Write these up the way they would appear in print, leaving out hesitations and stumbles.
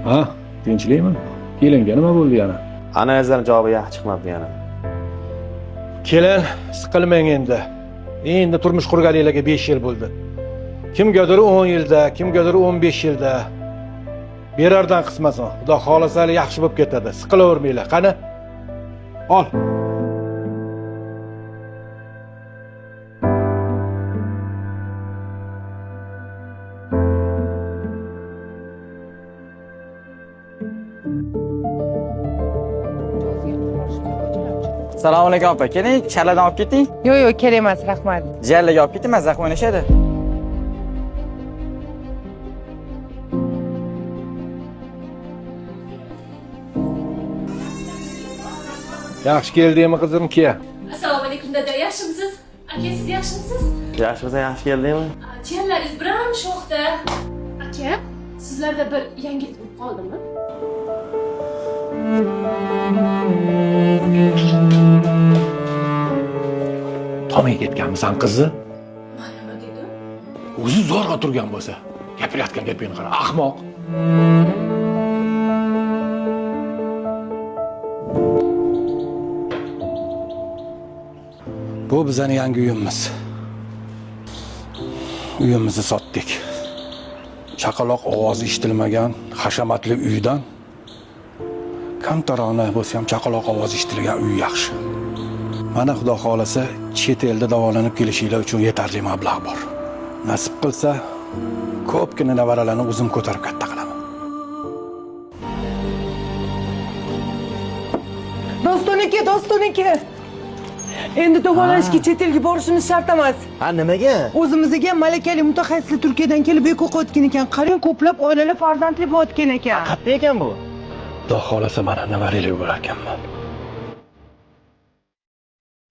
Ha, tinchlikmi? Kelinga nima bo'ldi yana? Analizlarning javobi yaxshi chiqmabdi yana. Kelin, siqilmang endi. Endi turmush qurganingizga 5 yil bo'ldi. Kimgadir 10 yilda, kimgadir 15 yilda. Berardan qismasin. Xudo xolasa yaxshi bo'lib ketadi. Siqilavermanglar. Qani? Ol. Assalomu alaykum opa. Keling, shalladan olib keting. Yo'q, kerak emas, rahmat. Jiyalarga olib keting, mazza qilib o'ynashadi. Yaxshi keldingmi qizim, kiya? Assalomu alaykum dada, yaxshimisiz? Aka, siz yaxshimisiz? Yaxshimisa yaxshi keldingmi? Jiyanlaringiz biram sho'xda. Aka, sizlarda bir yangilik bo'lib qoldimi? Tomiga ketganmisan qizi? Mana nima dedi? O'zi zo'rg'a turgan bo'lsa, gapirayotgan gapingni qara, ahmoq. Bu bizning yangi uyimiz. Uyimizni sotdik. Chaqaloq ovozi eshitilmagan hashamatli uydan kamtarona bo'lsa ham chaqaloq ovozi eshitilgan uy yaxshi. Mana xudo xolasa chet elda davolanib kelishinglar uchun yetarli mablag' bor. Nasib qilsa, ko'pgina nevaralarni o'zim ko'tarib katta qilaman. Dostoniki. Endi davolanishga chet elga borishimiz shart emas. Ha, nimaga? O'zimizga malakali mutaxassislar Turkiyadan kelib beko qo'yotgan ekan. Qarang, ko'plab oilalar farzandli bo'layotgan ekan. Qayerda ekan bu? Xudo xolasa mana nevarali bo'lar ekanman.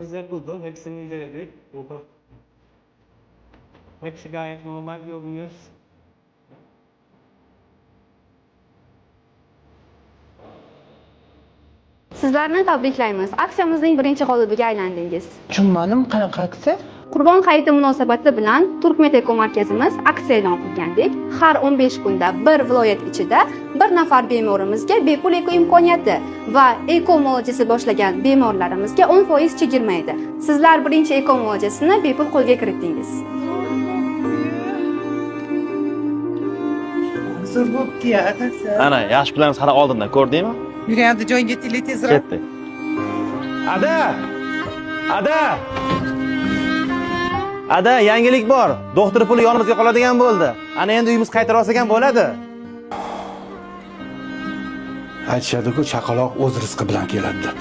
Güzel buldu. Hepsini inceledik. Hepsi gayet normal görünüyor. Sizlarni tabriklaymiz. Aksiyamizning birinchi g'olibiga aylandingiz. Tushunmadim, qanaqa aksiya? Qurbon hayiti munosabati bilan Turkmet Eko markazimiz aksiya e'lon qilgandik. Har 15 kunda bir viloyat ichida bir nafar bemorimizga bepul eko imkoniyati va eko muolajasi boshlagan bemorlarimizga 10% chegirma edi. Sizlar birinchi eko muolajasini bepul qo'lga kiritdingiz. Zo'r bo'pti-ya, akasi. Ana, yaxshi planimiz hali oldinda, ko'rdingmi? Yurayapti, joyga tezroq. Ketdi. Ada, yangilik bor. Doktor puli yonimizga qoladigan bo'ldi. Ana endi uyimiz qaytarib olsak ham bo'ladi. Aytishadi-ku, chaqaloq o'z rizqi bilan keladi deb.